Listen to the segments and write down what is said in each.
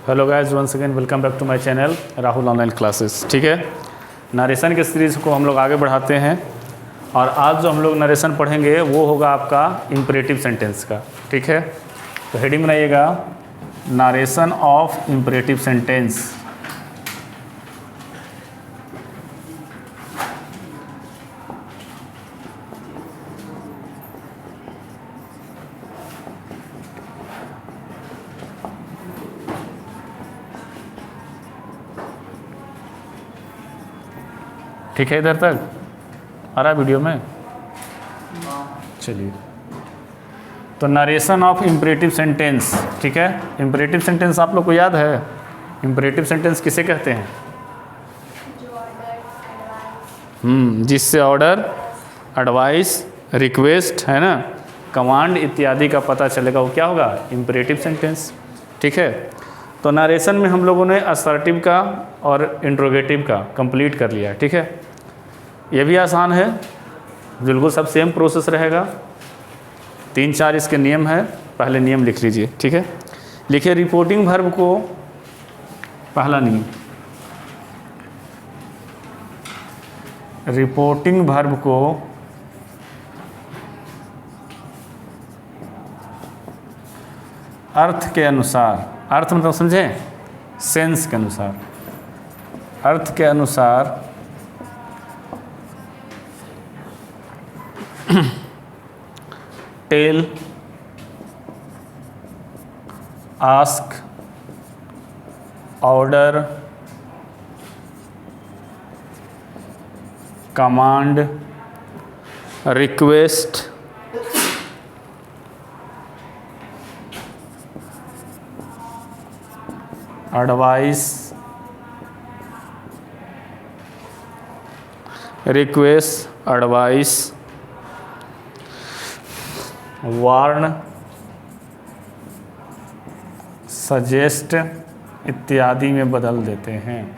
Hello guys, once again welcome back to my channel Rahul online classes. ठीक है, narration के series को हम लोग आगे बढ़ाते हैं और आज जो हम लोग नरेशन पढ़ेंगे वो होगा आपका इम्परेटिव सेंटेंस का। ठीक है, तो हेडिंग बनाइएगा नरेशन ऑफ इम्परेटिव सेंटेंस। ठीक है, इधर तक आ रहा है वीडियो में? चलिए, तो नरेशन ऑफ इम्परेटिव सेंटेंस। ठीक है, इम्परेटिव सेंटेंस आप लोग को याद है? इम्परेटिव सेंटेंस किसे कहते हैं? जिससे ऑर्डर, एडवाइस, रिक्वेस्ट है ना, कमांड इत्यादि का पता चलेगा, वो क्या होगा? Imperative sentence. ठीक है, तो नरेशन में हम लोगों ने असर्टिव का और इंट्रोगेटिव का कंप्लीट कर लिया है। ठीक है, ये भी आसान है, बिल्कुल सब सेम प्रोसेस रहेगा। 3-4 इसके नियम है, पहले नियम लिख लीजिए। ठीक है, लिखिए रिपोर्टिंग वर्ब को, पहला नियम, रिपोर्टिंग वर्ब को अर्थ के अनुसार, अर्थ मतलब समझें, सेंस के अनुसार, अर्थ के अनुसार tell, ask, order, command, request, advice, request, advice, warn, suggest इत्यादि में बदल देते हैं,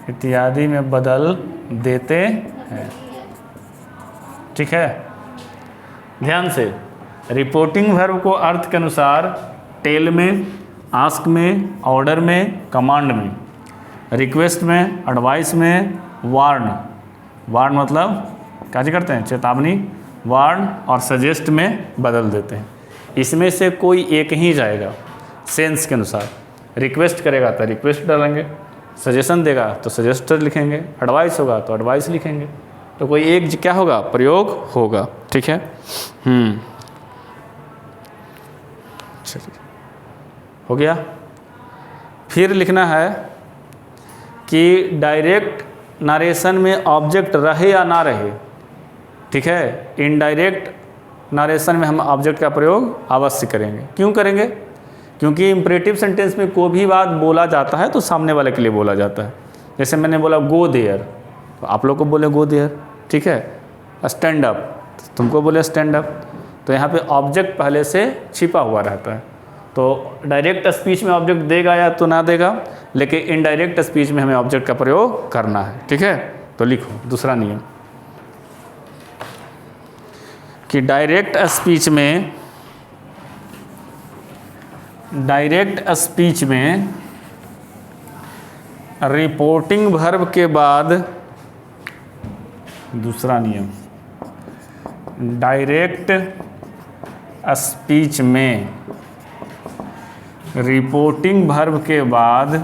इत्यादि में बदल देते हैं। ठीक है, ध्यान से, रिपोर्टिंग वर्ब को अर्थ के अनुसार टेल में, आस्क में, ऑर्डर में, कमांड में, रिक्वेस्ट में, एडवाइस में, वार्न, वार्न मतलब क्या करते हैं? चेतावनी, वार्न और सजेस्ट में बदल देते हैं। इसमें से कोई एक ही जाएगा सेंस के अनुसार। रिक्वेस्ट करेगा तो रिक्वेस्ट डालेंगे, सजेशन देगा तो सजेस्ट लिखेंगे, एडवाइस होगा तो एडवाइस लिखेंगे, तो कोई एक क्या होगा? प्रयोग होगा। ठीक है, चलिए, हो गया। फिर लिखना है कि डायरेक्ट नरेशन में ऑब्जेक्ट रहे या ना रहे। ठीक है, इनडायरेक्ट नरेशन में हम ऑब्जेक्ट का प्रयोग अवश्य करेंगे। क्यों करेंगे? क्योंकि इम्परेटिव सेंटेंस में कोई भी बात बोला जाता है तो सामने वाले के लिए बोला जाता है। जैसे मैंने बोला गो देयर, तो आप लोग को बोले गो देयर। ठीक है, स्टैंड अप, तुमको बोले स्टैंड अप, तो यहाँ पे ऑब्जेक्ट पहले से छिपा हुआ रहता है। तो डायरेक्ट स्पीच में ऑब्जेक्ट देगा या तो ना देगा, लेकिन इनडायरेक्ट स्पीच में हमें ऑब्जेक्ट का प्रयोग करना है। ठीक है, तो लिखो दूसरा नियम कि डायरेक्ट स्पीच में, डायरेक्ट स्पीच में रिपोर्टिंग वर्ब के बाद, दूसरा नियम, डायरेक्ट स्पीच में रिपोर्टिंग वर्ब के बाद,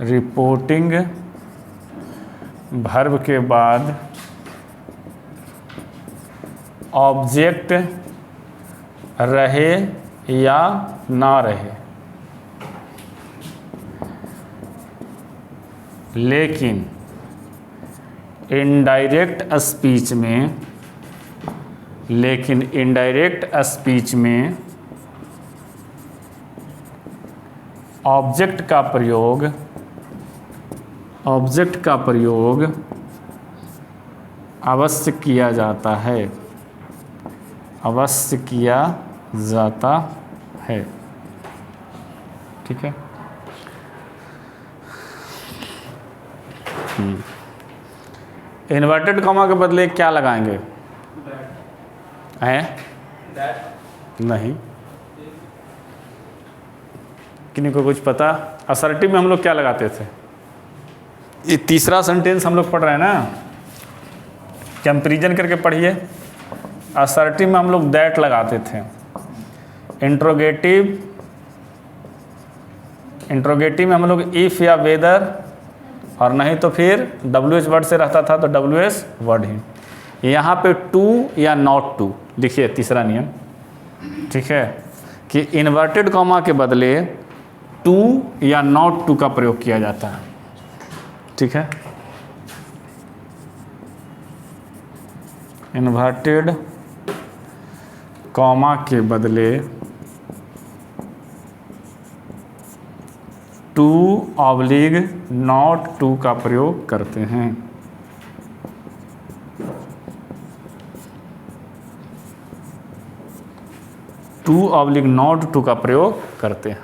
रिपोर्टिंग वर्ब के बाद ऑब्जेक्ट रहे या ना रहे, लेकिन इनडायरेक्ट स्पीच में, लेकिन इनडायरेक्ट स्पीच में ऑब्जेक्ट का प्रयोग, ऑब्जेक्ट का प्रयोग अवश्य किया जाता है, अवश्य किया जाता है। ठीक है, इन्वर्टेड कॉमा के बदले क्या लगाएंगे? हैं नहीं, किन्हीं को कुछ पता? असर्टिव में हम लोग क्या लगाते थे? ये तीसरा सेंटेंस हम लोग पढ़ रहे हैं ना, कंपैरिजन करके पढ़िए। असर्टिव में हम लोग दैट लगाते थे। इंट्रोगेटिव में हम लोग इफ़ या वेदर, और नहीं तो फिर WH वर्ड से रहता था तो WH वर्ड ही। यहाँ पे टू या नॉट टू, देखिए तीसरा नियम, ठीक है, कि इन्वर्टेड कॉमा के बदले टू या नॉट टू का प्रयोग किया जाता है, ठीक है। इन्वर्टेड कॉमा के बदले टू ऑब्लिग नॉट टू का प्रयोग करते हैं। टू ऑब्लिग नॉट टू का प्रयोग करते हैं।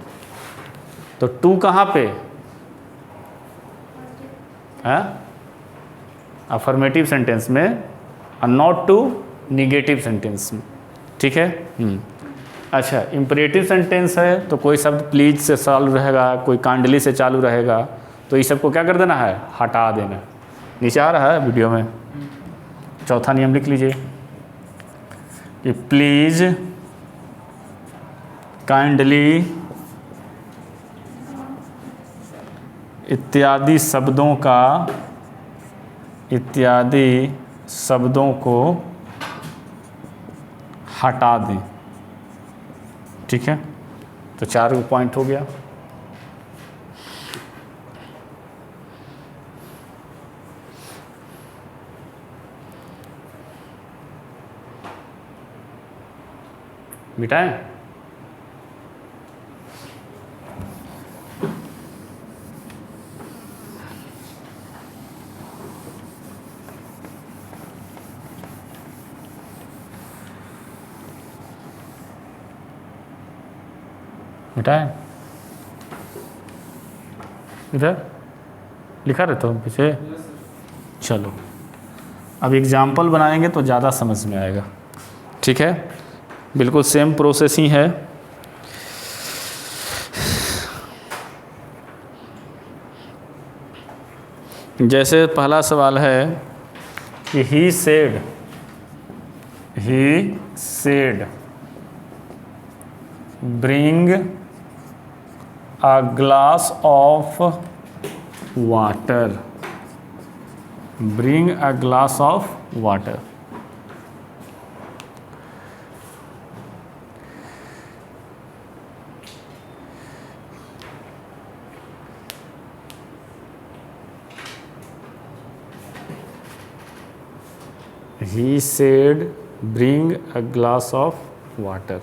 तो टू कहाँ पे है? अफर्मेटिव सेंटेंस में, और नॉट टू निगेटिव सेंटेंस में, ठीक है। अच्छा, इम्परेटिव सेंटेंस है तो कोई शब्द प्लीज से चालू रहेगा, कोई काइंडली से चालू रहेगा, तो इस सबको क्या कर देना है? हटा देना। नीचे आ रहा है वीडियो में, चौथा नियम लिख लीजिए कि प्लीज, काइंडली इत्यादि शब्दों को हटा दें, ठीक है। तो 4 पॉइंट हो गया। मिटाएं? मिटाएं? इधर लिखा रहता हूँ पीछे। चलो अब एग्जाम्पल बनाएंगे तो ज़्यादा समझ में आएगा, ठीक है। बिल्कुल सेम प्रोसेस ही है। जैसे पहला सवाल है कि he said bring a glass of water, bring a glass of water। He said bring a glass of water।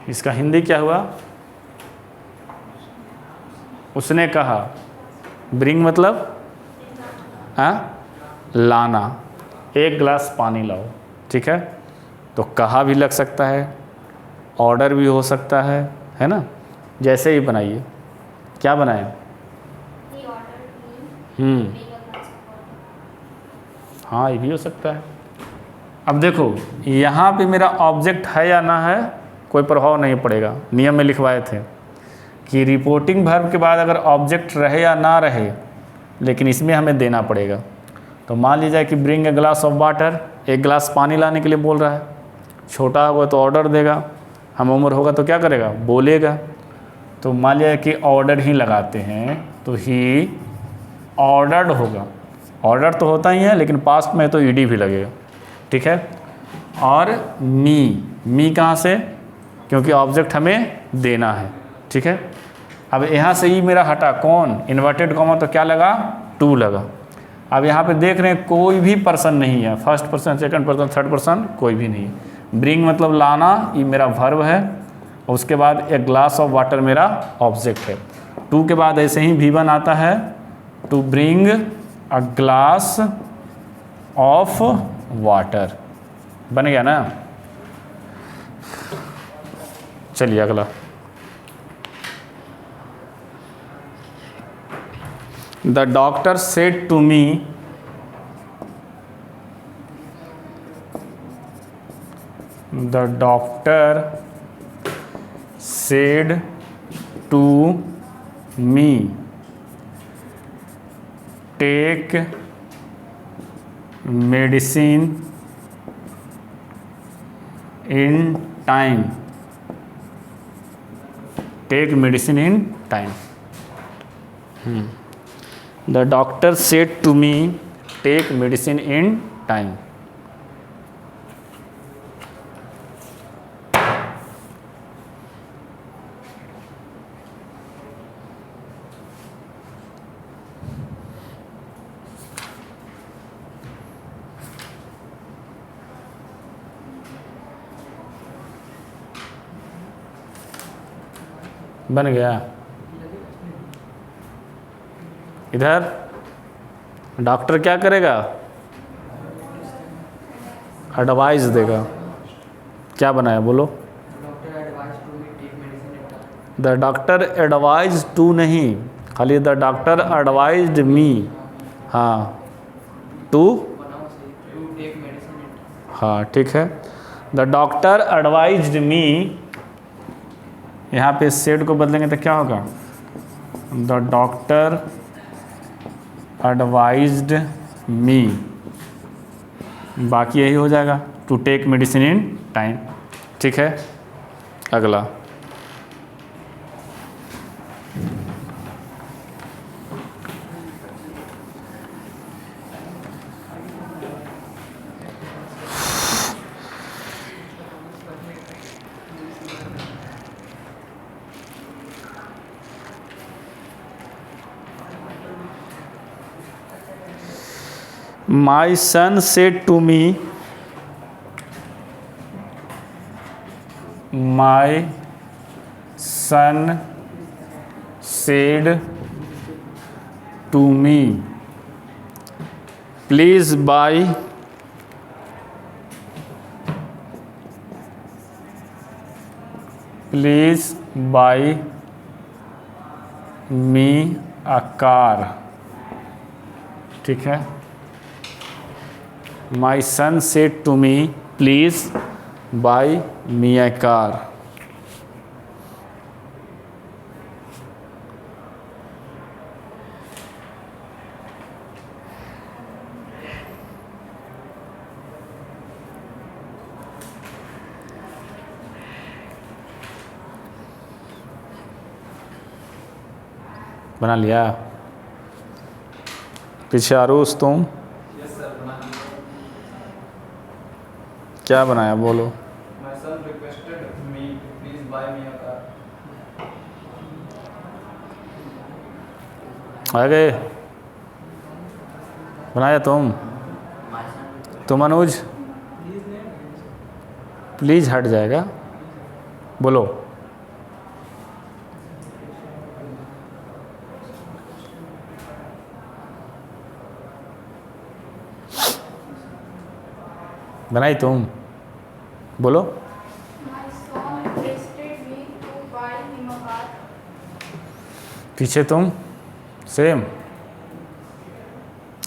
इसका हिंदी क्या हुआ? उसने कहा, ब्रिंग मतलब लाना, एक गिलास पानी लाओ, ठीक है। तो कहा भी लग सकता है, ऑर्डर भी हो सकता है ना। जैसे ही बनाइए, क्या बनाएं? हाँ, ये भी हो सकता है। अब देखो यहाँ पे मेरा ऑब्जेक्ट है या ना है, कोई प्रभाव नहीं पड़ेगा। नियम में लिखवाए थे कि रिपोर्टिंग वर्ब के बाद अगर ऑब्जेक्ट रहे या ना रहे, लेकिन इसमें हमें देना पड़ेगा। तो मान लीजिए कि bring a glass of water, एक गिलास पानी लाने के लिए बोल रहा है। छोटा होगा तो ऑर्डर देगा, हम उम्र होगा तो क्या करेगा? बोलेगा। तो मान लिया कि ऑर्डर ही लगाते हैं तो ही ऑर्डर्ड होगा। ऑर्डर तो होता ही है, लेकिन पास्ट में तो ईडी भी लगेगा, ठीक है। और मी कहाँ से? क्योंकि ऑब्जेक्ट हमें देना है, ठीक है। अब यहाँ से ही मेरा हटा कौन? इन्वर्टेड कॉमा, तो क्या लगा? टू लगा। अब यहाँ पे देख रहे हैं कोई भी पर्सन नहीं है, first person, second person, third person कोई भी नहीं है। ब्रिंग मतलब लाना, ये मेरा वर्ब है, और उसके बाद एक ग्लास ऑफ वाटर मेरा ऑब्जेक्ट है। टू के बाद ऐसे ही V1 आता है, to bring a glass of water. बन गया ना। चलिए अगला, the doctor said to me, the doctor said to me take medicine in time, take medicine in time. The doctor said to me take medicine in time. बन गया। इधर doctor क्या करेगा, एडवाइस देगा। क्या बनाया बोलो, द डॉक्टर एडवाइज टू नहीं, खाली द डॉक्टर एडवाइज्ड मी। हाँ टू, हाँ ठीक है। द डॉक्टर एडवाइज्ड मी, यहाँ पे सेड को बदलेंगे तो क्या होगा, द डॉक्टर एडवाइज्ड मी, बाकी यही हो जाएगा, to take medicine in time. ठीक है अगला, My son said to me, my son said to me, please buy me a car। ठीक है, My son said to me, please buy me a car। बना लिया? पीछे आरूस तुम क्या बनाया बोलो? My son requested me to please buy me a car। आ गए? बनाया तुम अनुज? प्लीज हट जाएगा, बोलो। बनाई तुम, बोलो। My son requested me to buy him a car। पीछे तुम सेम,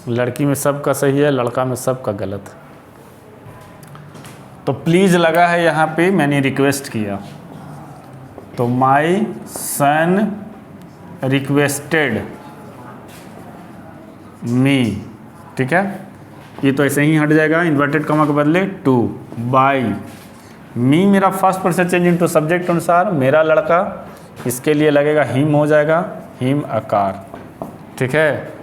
लड़की में सबका सही है, लड़का में सबका गलत। तो प्लीज़ लगा है यहाँ पे, मैंने रिक्वेस्ट किया, तो माई सन रिक्वेस्टेड मी। ठीक है, ये तो ऐसे ही हट जाएगा, इन्वर्टेड कॉमा के बदले टू। बाई मी मेरा first person change into subject अनुसार, मेरा लड़का, इसके लिए लगेगा हिम, हो जाएगा हिम अ कार। ठीक है,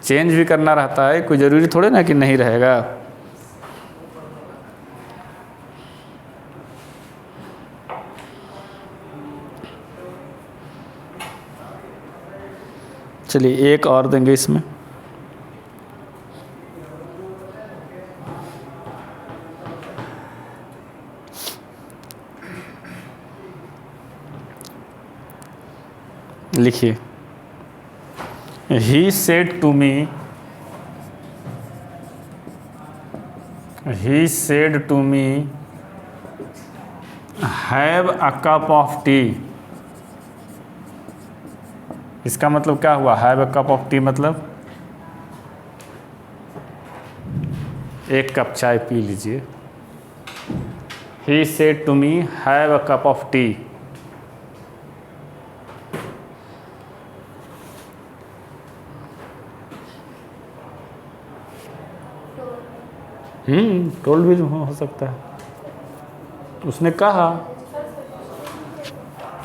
चेंज भी करना रहता है, कोई ज़रूरी थोड़े ना कि नहीं रहेगा। चलिए एक और देंगे इसमें। लिखिए, he said to me, he said to me have a cup of tea. इसका मतलब क्या हुआ? Have a cup of tea मतलब एक कप चाय पी लीजिए। He said to me have a cup of tea. Told भी हो सकता है। उसने कहा,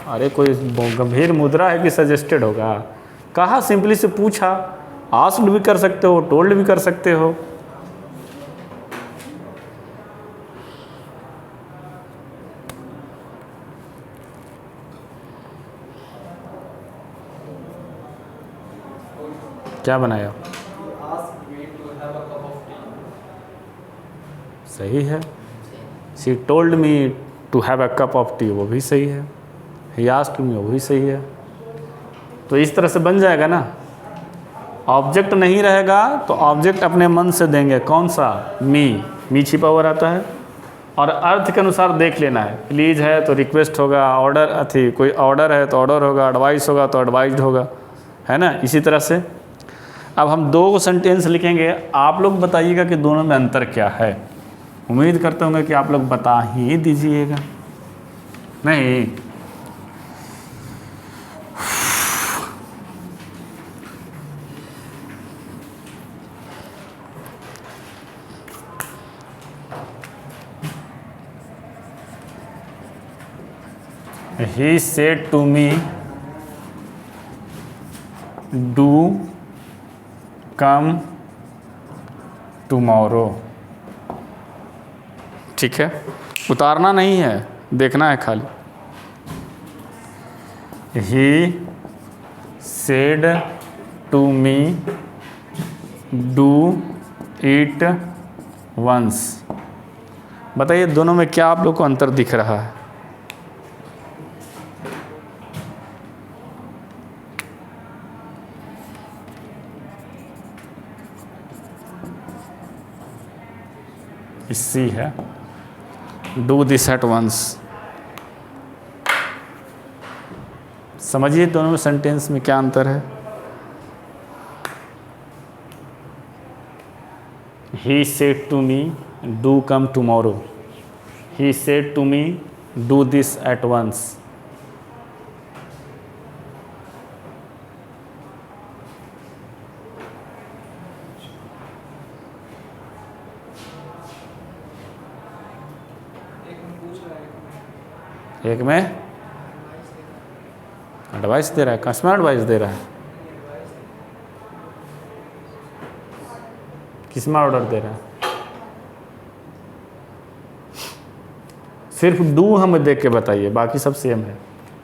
अरे कोई गंभीर मुद्रा है कि सजेस्टेड होगा? कहा, सिंपली से पूछा। आस्क्ड भी कर सकते हो, टोल्ड भी कर सकते हो। क्या बनाया? Ask me to have a cup of tea. सही है। She told me to have a cup of tea, वो भी सही है। ही आस्क्ड मी, वो भी सही है। तो इस तरह से बन जाएगा ना। ऑब्जेक्ट नहीं रहेगा तो ऑब्जेक्ट अपने मन से देंगे। कौन सा? मी छिपा हुआ रहता है। और अर्थ के अनुसार देख लेना है। प्लीज़ है तो रिक्वेस्ट होगा, ऑर्डर कोई ऑर्डर है तो ऑर्डर होगा, एडवाइस होगा तो एडवाइस्ड होगा, है ना। इसी तरह से अब हम दो सेंटेंस लिखेंगे। आप लोग बताइएगा कि दोनों में अंतर क्या है। उम्मीद करते होंगे कि आप लोग बता ही दीजिएगा। नहीं, he said to me do come tomorrow। ठीक है, उतारना नहीं है, देखना है खाली। he said to me do it once। बताइए दोनों में क्या आप लोग को अंतर दिख रहा है? सी है, डू दिस एट वंस। समझिए दोनों में सेंटेंस में क्या अंतर है। He said to me do come tomorrow. He said to me do this at once. एक में एडवाइस दे रहा है, कस्टमर एडवाइस दे रहा है, किसमें ऑर्डर दे रहा है? सिर्फ डू हमें देख के बताइए, बाकी सब सेम है।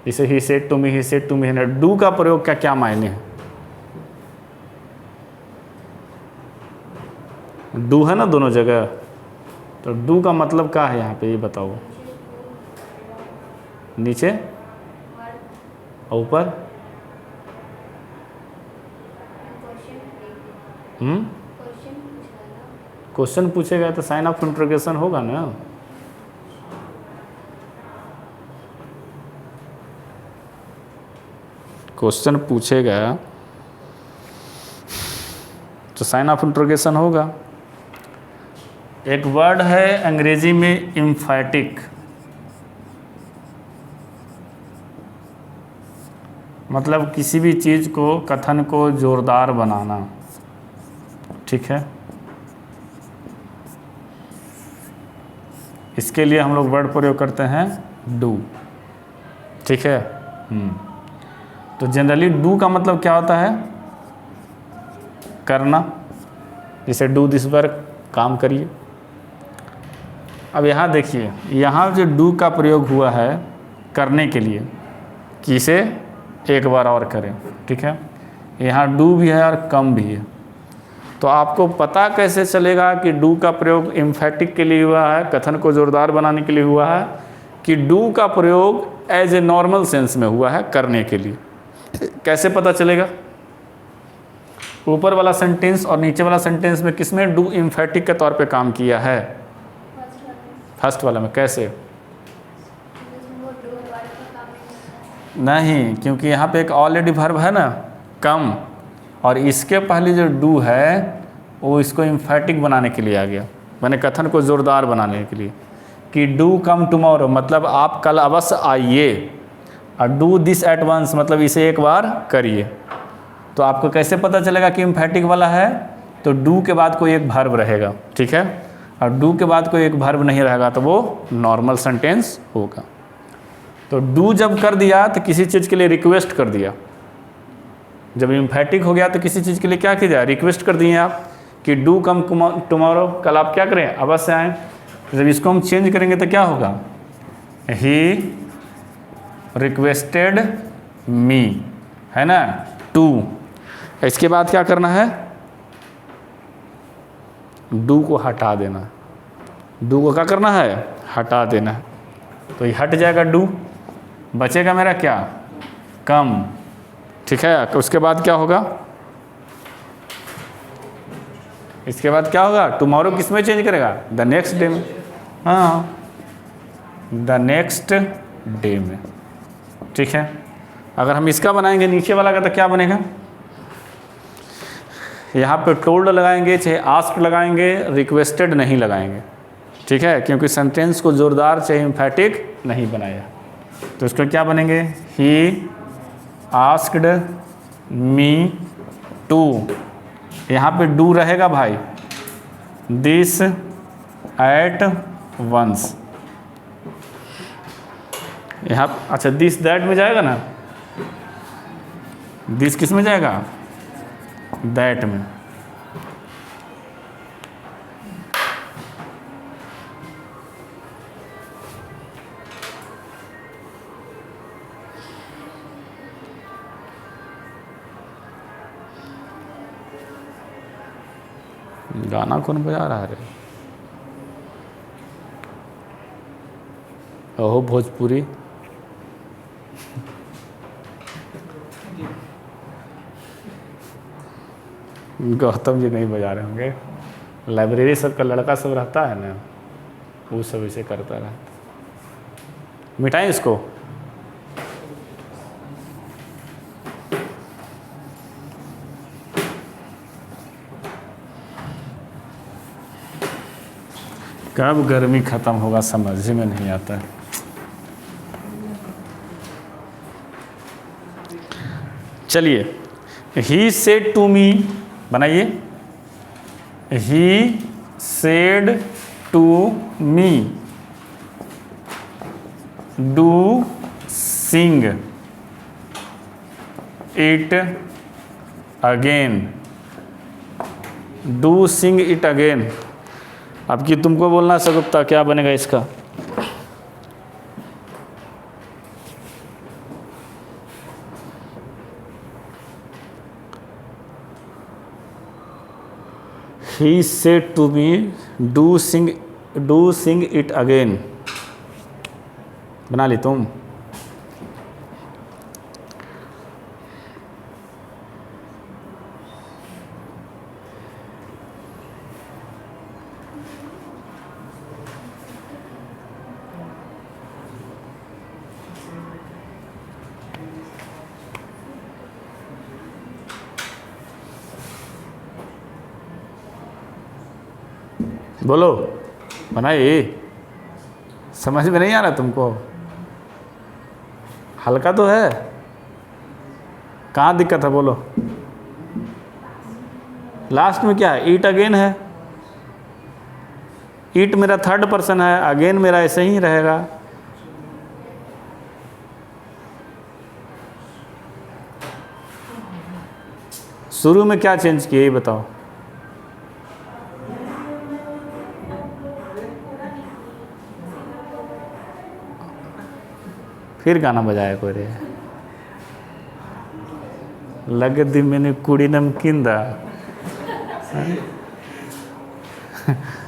इसे he said to me, he said to me है ना। डू का प्रयोग क्या क्या मायने है? डू है ना दोनों जगह, तो डू का मतलब क्या है यहाँ पे, ये बताओ। नीचे और ऊपर? क्वेश्चन पूछेगा तो साइन ऑफ इंट्रोगेशन होगा ना। क्वेश्चन पूछेगा तो साइन ऑफ इंट्रोगेशन होगा। एक वर्ड है अंग्रेजी में एम्फैटिक, मतलब किसी भी चीज़ को, कथन को जोरदार बनाना। ठीक है, इसके लिए हम लोग वर्ड प्रयोग करते हैं डू। ठीक है, तो जनरली डू का मतलब क्या होता है? करना। जैसे डू दिस वर्क, काम करिए। अब यहाँ देखिए, यहाँ जो डू का प्रयोग हुआ है करने के लिए, किसे एक बार और करें। ठीक है, यहाँ डू भी है और कम भी है। तो आपको पता कैसे चलेगा कि डू का प्रयोग एम्फैटिक के लिए हुआ है, कथन को जोरदार बनाने के लिए हुआ है, कि डू का प्रयोग एज ए नॉर्मल सेंस में हुआ है, करने के लिए? कैसे पता चलेगा? ऊपर वाला सेंटेंस और नीचे वाला सेंटेंस में किसमें डू एम्फैटिक के तौर पे काम किया है? फर्स्ट वाला में कैसे? वो डू वर्ब का काम नहीं, क्योंकि यहाँ पे एक ऑलरेडी वर्ब है ना, कम, और इसके पहले जो डू है वो इसको इम्फेटिक बनाने के लिए आ गया, मैंने कथन को ज़ोरदार बनाने के लिए कि डू कम टुमारो मतलब आप कल अवश्य आइए, और डू दिस एट वंस मतलब इसे एक बार करिए। तो आपको कैसे पता चलेगा कि इम्फेटिक वाला है? तो डू के बाद कोई एक वर्ब रहेगा, ठीक है, और डू के बाद कोई एक वर्ब नहीं रहेगा तो वो नॉर्मल सेंटेंस होगा। तो डू जब कर दिया तो किसी चीज़ के लिए रिक्वेस्ट कर दिया, जब इम्फेटिक हो गया तो किसी चीज़ के लिए क्या किया, रिक्वेस्ट कर दिए आप कि डू कम टुमारो, कल आप क्या करें, अवश्य आएँ। जब इसको हम चेंज करेंगे तो क्या होगा, ही रिक्वेस्टेड मी, है ना, टू। इसके बाद क्या करना है, डू को हटा देना, डू को क्या करना है, हटा देना है। तो ये हट जाएगा डू, बचेगा मेरा क्या, कम, ठीक है। उसके बाद क्या होगा, इसके बाद क्या होगा, टुमारो किस में चेंज करेगा, द नेक्स्ट डे में, हाँ द नेक्स्ट डे में, ठीक है। अगर हम इसका बनाएंगे नीचे वाला का तो क्या बनेगा, यहाँ पे टोल्ड लगाएंगे चाहे आस्क्ड लगाएंगे, रिक्वेस्टेड नहीं लगाएंगे, ठीक है, क्योंकि सेंटेंस को ज़ोरदार चाहे एम्फेटिक नहीं बनाया। तो इसका क्या बनेंगे, ही आस्क्ड मी टू, यहाँ पे डू रहेगा भाई, दिस एट वंस, यहाँ अच्छा दिस दैट में जाएगा ना, दिस किस में जाएगा, दैट में। गाना कौन बजा रहा है रे, ओहो भोजपुरी, गौतम जी नहीं बजा रहे होंगे, लाइब्रेरी सब का लड़का सब रहता है ना, वो सब इसे करता रहता। मिटाएं इसको, कब गर्मी ख़त्म होगा समझ में नहीं आता है। चलिए, ही सेड टू मी बनाइए, he said to me do sing it again, do sing it again. अब कि तुमको बोलना सगुप्ता, क्या बनेगा इसका, he said to me do sing it again, बना ली तुम। बोलो, बनाइए, समझ में नहीं आ रहा तुमको, हल्का तो है, कहाँ दिक्कत है बोलो। लास्ट में क्या है, ईट अगेन है, ईट मेरा थर्ड पर्सन है, अगेन मेरा ऐसे ही रहेगा। शुरू में क्या चेंज किया ये बताओ, फिर गाना बजाया कोई रे, लग दी मैंने कुड़ी नमकीन दा।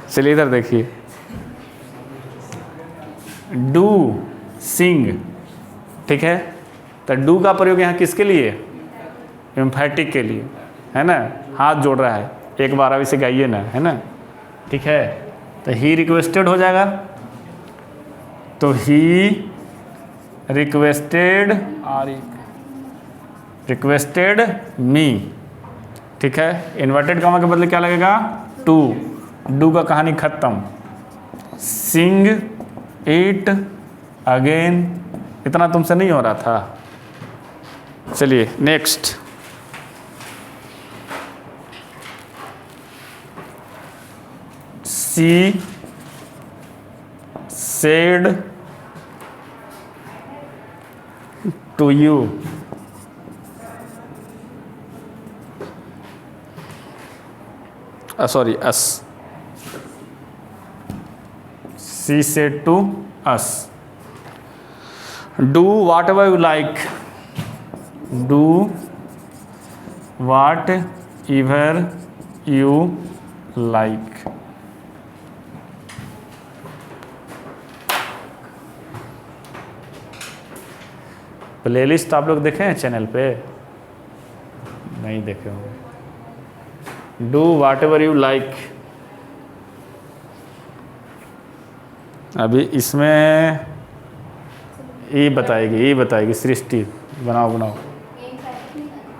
चलिए इधर देखिए, डू सिंग, ठीक है, तो डू का प्रयोग यहाँ किसके लिए, एम्फेटिक के लिए, है ना, हाथ जोड़ रहा है, एक बार अब इसे गाइए ना, है ना, ठीक है। तो ही रिक्वेस्टेड हो जाएगा, तो ही रिक्वेस्टेड मी, ठीक है। इन्वर्टेड कॉमा के बदले क्या लगेगा? टू। डू का कहानी खत्म। सिंग इट अगेन, इतना तुमसे नहीं हो रहा था। चलिए next. She said to you, sorry, us. She said to us, do whatever you like. Do whatever you like. Playlist आप लोग देखे हैं चैनल पे? नहीं देखे होंगे। Do whatever you like. अभी इसमें ये बताएगी सृष्टि। बनाओ।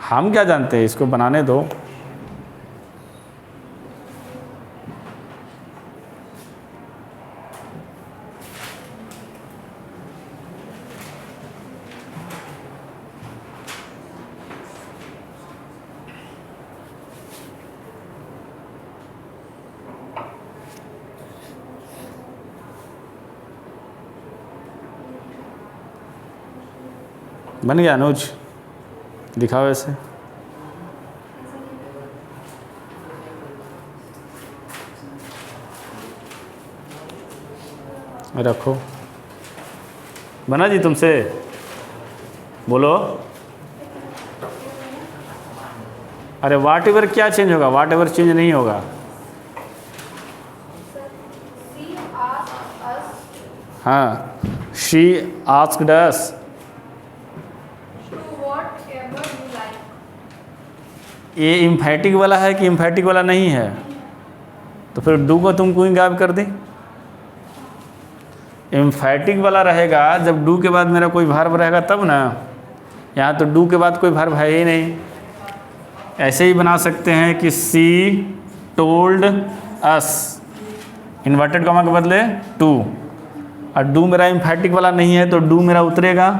हम क्या जानते हैं, इसको बनाने दो। बन गया अनुज? दिखाओ ऐसे। रखो। बना जी तुमसे? बोलो। अरे वाट एवर क्या चेंज होगा? वाट एवर चेंज नहीं होगा। हाँ, शी आस्क्ड अस। ये इम्फैटिक वाला है कि इम्फैटिक वाला नहीं है? तो फिर डू को तुम क्यों गायब कर दी? इम्फैटिक वाला रहेगा जब डू के बाद मेरा कोई वर्ब रहेगा तब ना। यहाँ तो डू के बाद कोई वर्ब है ही नहीं। ऐसे ही बना सकते हैं कि सी टोल्ड अस, इन्वर्टेड कॉमा के बदले टू, और डू मेरा इम्फैटिक वाला नहीं है तो डू मेरा उतरेगा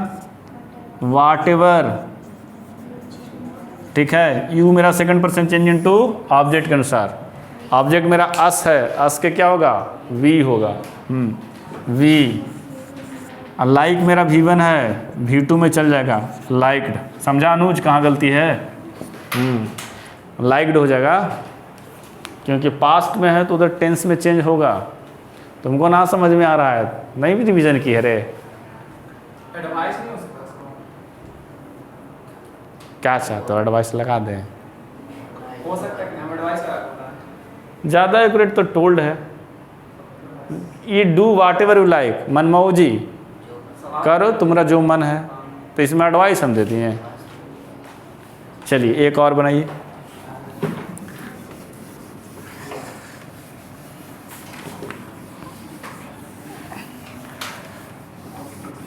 वाट एवर, ठीक है। यू मेरा second person change into object के अनुसार। ऑब्जेक्ट मेरा अस है, अस के क्या होगा? वी होगा। वी। लाइक मेरा V1 है, V2 में चल जाएगा लाइक्ड। समझा अनुज कहाँ गलती है? लाइक्ड हो जाएगा क्योंकि पास्ट में है तो उधर टेंस में चेंज होगा। तुमको ना समझ में आ रहा है? नहीं भी रिविजन की है रे। एडवाइस नहीं हो सकता इसको? क्या चाहते हो, एडवाइस लगा दें? हो सकता है कि हम एडवाइस लगा दें। ज़्यादा एक्यूरेट तो टोल्ड है। ये do whatever you like, मनमोह जी करो तुम्हारा जो मन है, तो इसमें एडवाइस हम देती हैं। चलिए एक और बनाइए।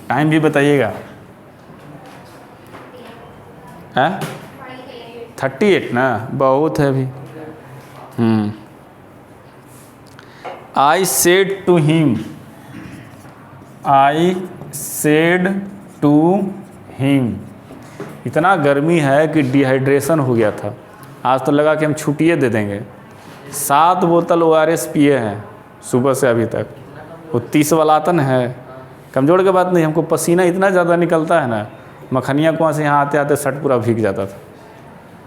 टाइम भी बताइएगा। है 38 ना, बहुत है अभी। I said to him, I said to him. इतना गर्मी है कि डिहाइड्रेशन हो गया था। आज तो लगा कि हम छुट्टियाँ दे देंगे। 7 बोतल ORS पिए हैं सुबह से अभी तक। वो 30 वाला आता है, कमज़ोर के बात नहीं, हमको पसीना इतना ज़्यादा निकलता है ना, मखनिया कुआं से यहाँ आते आते शर्ट पूरा भीग जाता था।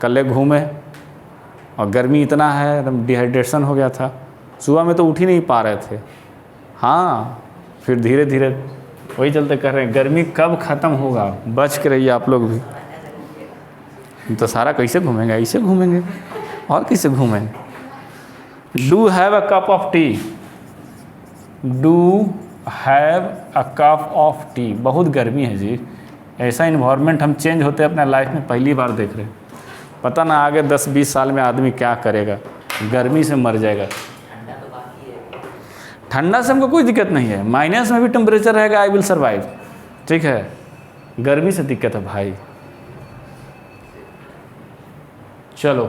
कल घूमे और गर्मी इतना है, एकदम डिहाइड्रेशन हो गया था। सुबह में तो उठ ही नहीं पा रहे थे। हाँ, फिर धीरे धीरे वही चलते कर रहे हैं। गर्मी कब ख़त्म होगा? बच के रहिए आप लोग भी। तो सारा कैसे घूमेंगे? ऐसे घूमेंगे और कैसे घूमेंगे? Do have a cup of T, do have a cup of T. बहुत गर्मी है जी। ऐसा इन्वायरमेंट हम चेंज होते अपने लाइफ में पहली बार देख रहे हैं। पता ना आगे 10-20 साल में आदमी क्या करेगा, गर्मी से मर जाएगा। ठंडा से हमको कोई दिक्कत नहीं है, माइनस में भी टेम्परेचर रहेगा, आई विल सर्वाइव। ठीक है, गर्मी से दिक्कत है भाई। चलो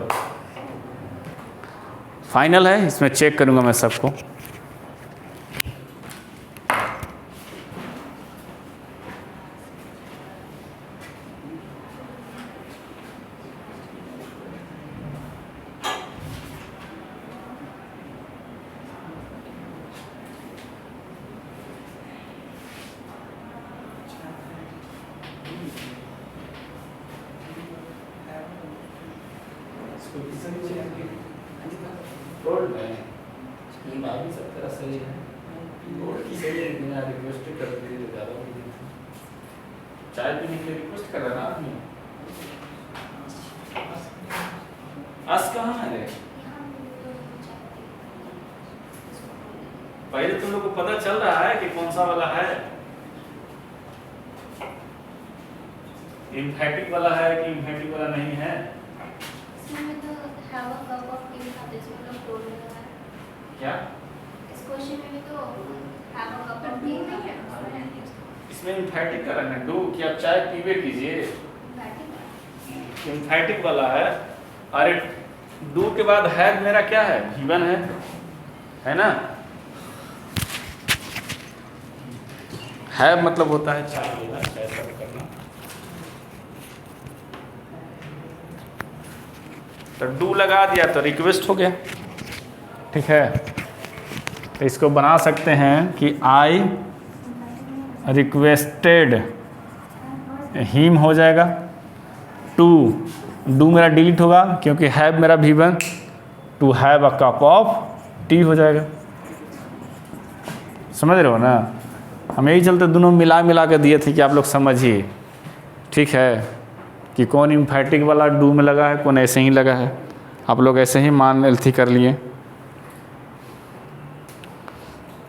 फाइनल है, इसमें चेक करूंगा मैं सबको। चाय पीने के लिए रिक्वेस्ट कर रहा ना आदमी। आज कहाँ है रे? पहले तुम लोग को पता चल रहा है कि कौन सा वाला है, इम्फेटिक वाला है कि इम्फेटिक वाला नहीं है? इसमें तो have a cup of tea था, इसमें तो टोल लगा है। क्या इस क्वेश्चन में भी तो have a cup of tea नहीं है उसमें। इसमें इम्फेटिक का रखना डू कि आप चाय पीवे कीजिए, इम्फेटिक वाला है। अरे डू के बाद है मेरा क्या है, जीवन है ना? है मतलब होता है चाय लेना, चाय सर्व करना। तो डू लगा दिया तो रिक्वेस्ट हो गया। ठीक है, तो इसको बना सकते हैं कि आई रिक्वेस्टेड हिम हो जाएगा। टू डू मेरा डिलीट होगा क्योंकि हैव मेरा V1, to have a cup of tea हो जाएगा। समझ रहे हो ना? हम यही चलते दोनों मिला के दिए थे कि आप लोग समझिए। ठीक है, कि कौन इम्फेटिक वाला डू में लगा है, कौन ऐसे ही लगा है। आप लोग ऐसे ही मान एल्थी कर लिए।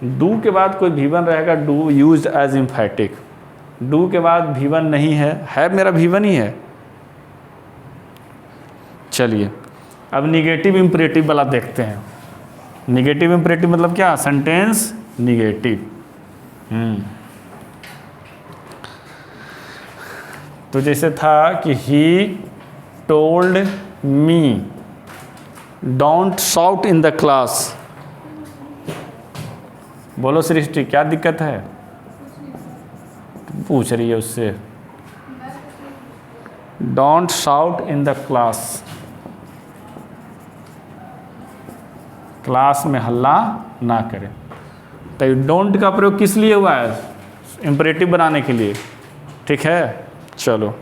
डू के बाद कोई V1 रहेगा, do used as emphatic. Do के बाद V1 नहीं है मेरा V1 ही है। चलिए अब निगेटिव इम्परेटिव वाला देखते हैं। निगेटिव इम्परेटिव मतलब क्या? Sentence negative. तो जैसे था कि he told me don't shout in the class. बोलो सृष्टि क्या दिक्कत है? पूछ रही है उससे। Don't shout in the class, class में हल्ला ना करें। तो डोंट का प्रयोग किस लिए हुआ है? इम्परेटिव बनाने के लिए। ठीक है, चलो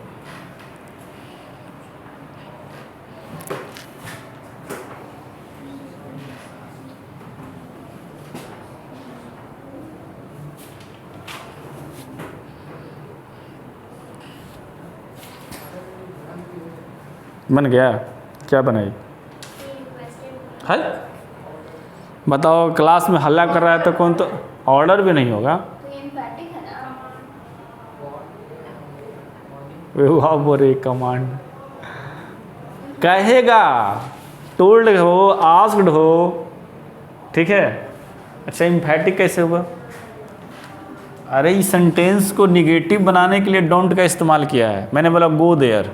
बन गया। क्या बनाई है? बताओ, क्लास में हल्ला कर रहा है तो कौन? तो ऑर्डर भी नहीं होगा। तो emphatic है ना? वाह बोरे कमांड कहेगा, टोल्ड हो, आस्क्ड हो। ठीक है, अच्छा इम्फेटिक कैसे हुआ? अरे इस सेंटेंस को निगेटिव बनाने के लिए डोंट का इस्तेमाल किया है। मैंने बोला गो देयर,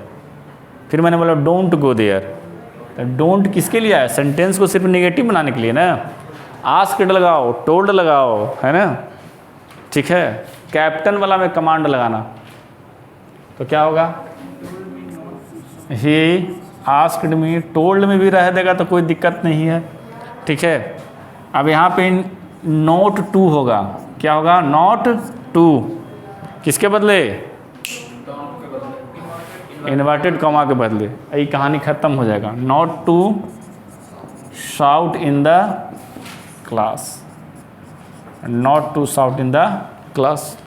फिर मैंने बोला डोंट गो देयर। तो डोंट किसके लिए आया? सेंटेंस को सिर्फ निगेटिव बनाने के लिए ना। आस्क्ड लगाओ, टोल्ड लगाओ, है ना? ठीक है, कैप्टन वाला में कमांड लगाना तो क्या होगा? He asked me. टोल्ड में भी रह देगा तो कोई दिक्कत नहीं है। ठीक है, अब यहाँ पे नॉट टू होगा। क्या होगा? नॉट टू किसके बदले? इन्वर्टेड कॉमा के बदले। ये कहानी खत्म हो जाएगा। Not to shout in the class, not to shout in the class.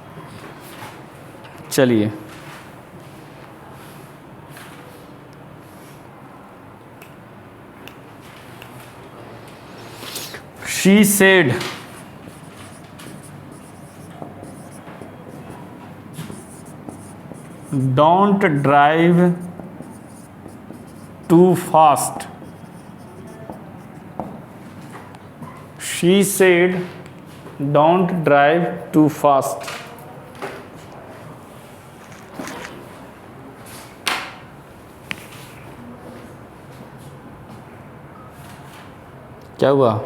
चलिए she said don't drive too fast. She said don't drive too fast. क्या हुआ?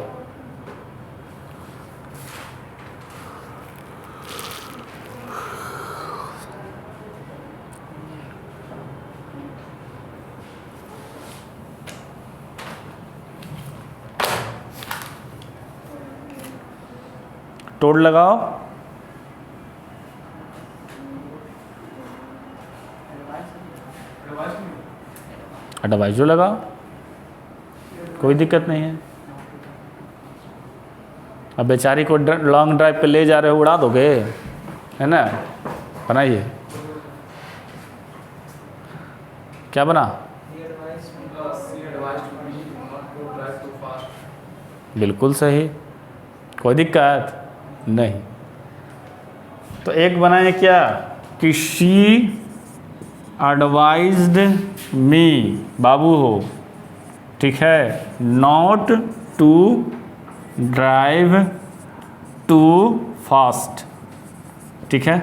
टोड लगाओ। एडवाइजो लगाओ, कोई दिक्कत नहीं है। अब बेचारी को लॉन्ग ड्राइव पे ले जा रहे हो, उड़ा दोगे, है ना? बनाइए। क्या बना? बिल्कुल सही, कोई दिक्कत नहीं। तो एक बनाए क्या कि शी एडवाइज्ड मी, बाबू हो, ठीक है, not to drive too fast, ठीक है।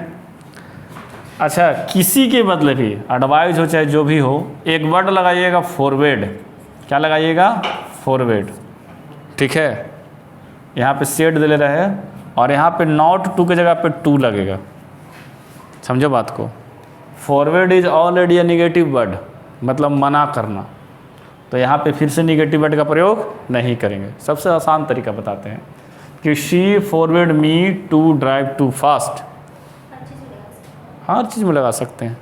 अच्छा, किसी के बदले भी एडवाइज हो चाहे जो भी हो, एक वर्ड लगाइएगा फॉरवर्ड। क्या लगाइएगा? फॉरवर्ड, ठीक है। यहाँ पे सेड दे ले रहा है और यहाँ पे नॉट टू की जगह पे टू लगेगा, समझो बात को। Forward is already a negative word, मतलब मना करना, तो यहाँ पे फिर से निगेटिव वर्ड का प्रयोग नहीं करेंगे। सबसे आसान तरीका बताते हैं कि she forward me to drive too fast. हर चीज़ में लगा सकते हैं,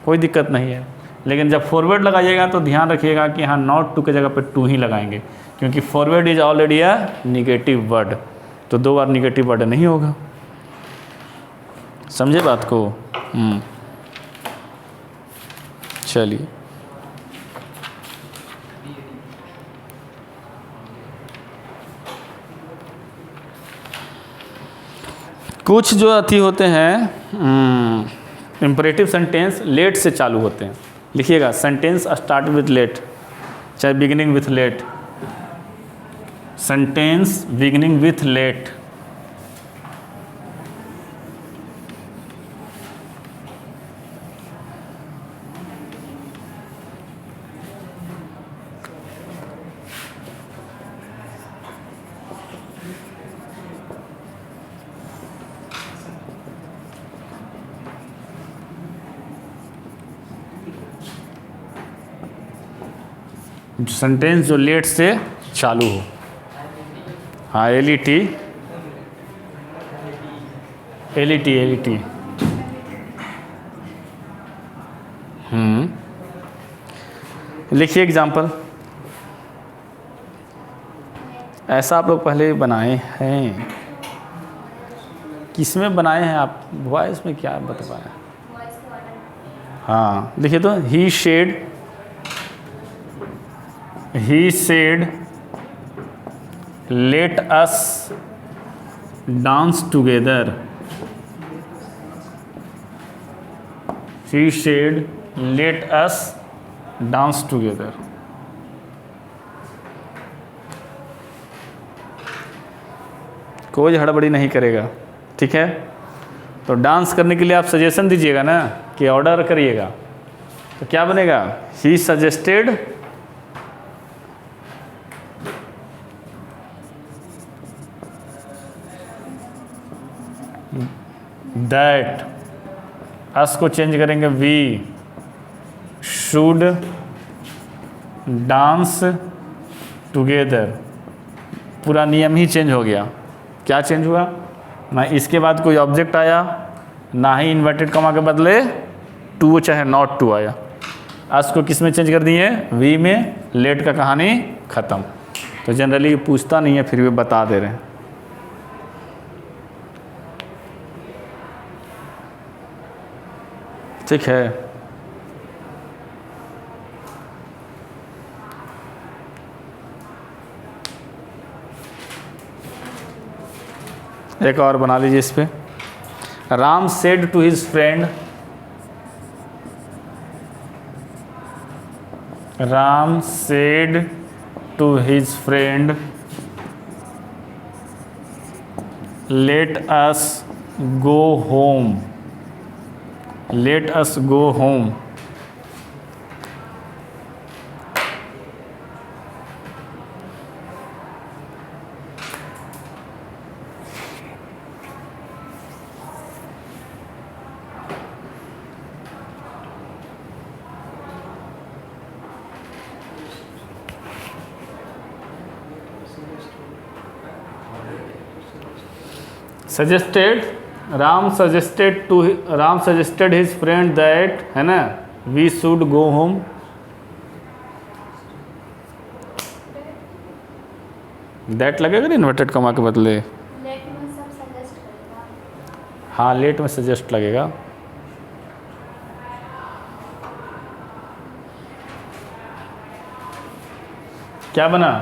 कोई दिक्कत नहीं है। लेकिन जब फॉरवर्ड लगाइएगा तो ध्यान रखिएगा कि हाँ नॉट टू की जगह पे टू ही लगाएंगे, क्योंकि forward is already a negative word, तो दो बार निगेटिव वर्ड नहीं होगा। समझे बात को? चलिए, कुछ जो अति होते हैं इम्परेटिव सेंटेंस लेट से चालू होते हैं। लिखिएगा, सेंटेंस स्टार्ट विथ लेट, चाहे beginning with let. Sentence beginning with let, sentence जो लेट से चालू हो। हाँ, एल-ई-टी, एल-ई-टी, एल-ई-टी। लिखिए एग्जाम्पल। ऐसा आप लोग पहले बनाए हैं, किसमें बनाए हैं आप? वॉइस में क्या बताया? हाँ, लिखिए तो, ही said let us dance together। he said let us dance together। कोई हड़बड़ी नहीं करेगा, ठीक है। तो डांस करने के लिए आप सजेशन दीजिएगा ना, कि ऑर्डर करिएगा, तो क्या बनेगा? he suggested दैट, अस को चेंज करेंगे वी शुड डांस टुगेदर। पूरा नियम ही चेंज हो गया। क्या चेंज हुआ? ना इसके बाद कोई ऑब्जेक्ट आया, ना ही इन्वर्टेड कॉमा के बदले टू चाहे नॉट टू आया। अस को किस में चेंज कर दिए? वी में। लेट का कहानी ख़त्म। तो जनरली पूछता नहीं है, फिर भी बता दे रहे हैं। ठीक है। एक और बना लीजिए इस पे। Ram said to his friend, Ram said to his friend let us go home, let us go home. Suggested, Ram suggested his friend that, है ना, we should go home. That लगेगा ना इन्वर्टेड कॉमा के बदले। लेट में सब सजेस्ट करेगा। हाँ, लेट में सजेस्ट लगेगा। क्या बना?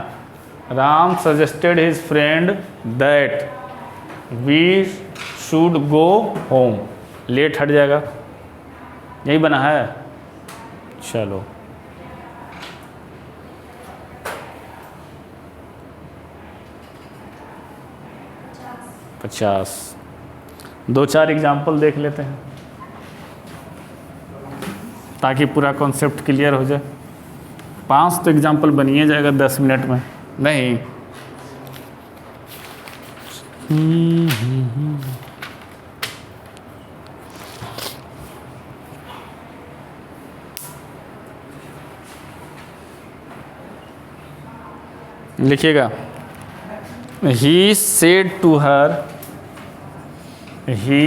Ram suggested his friend that we should go home. Let हट जाएगा, यही बना है। चलो, पचास। 2-4 एग्जाम्पल देख लेते हैं ताकि पूरा कॉन्सेप्ट क्लियर हो जाए। 5 तो एग्जाम्पल बनिए जाएगा 10 मिनट में, नहीं? लिखिएगा, he said to her, he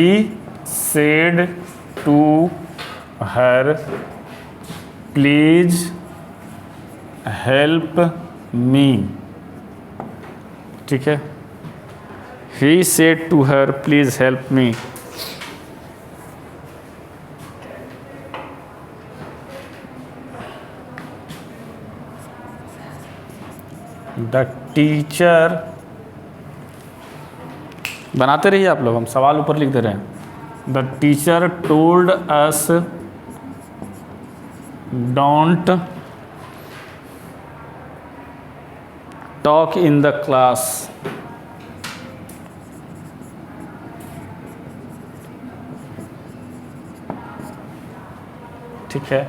said to her, please help me। ठीक है, he said to her, please help me। the teacher, बनाते रहिए आप लोग, हम सवाल ऊपर लिख दे रहे हैं। The teacher told us don't talk in the class. ठीक है,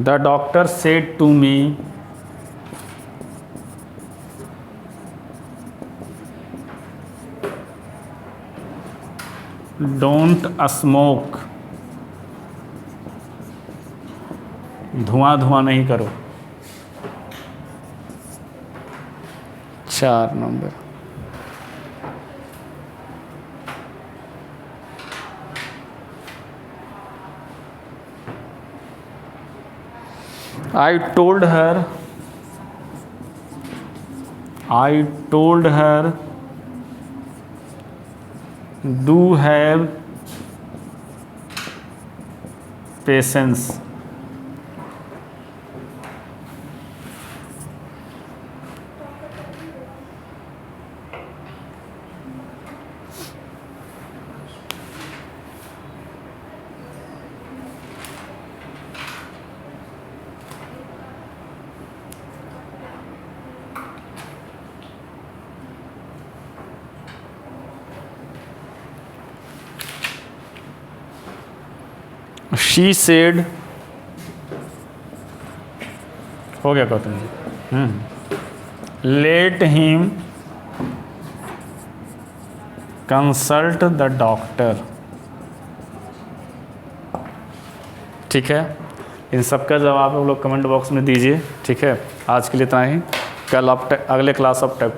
the doctor said to me, don't smoke। धुआं नहीं करो। 4 number. I told her do have patience। She said, हो गया Gautam ji. Let him consult the doctor। ठीक है, इन सब का जवाब आप लोग कमेंट बॉक्स में दीजिए। ठीक है, आज के लिए इतना ही। कल आप अगले क्लास ऑफ टाइप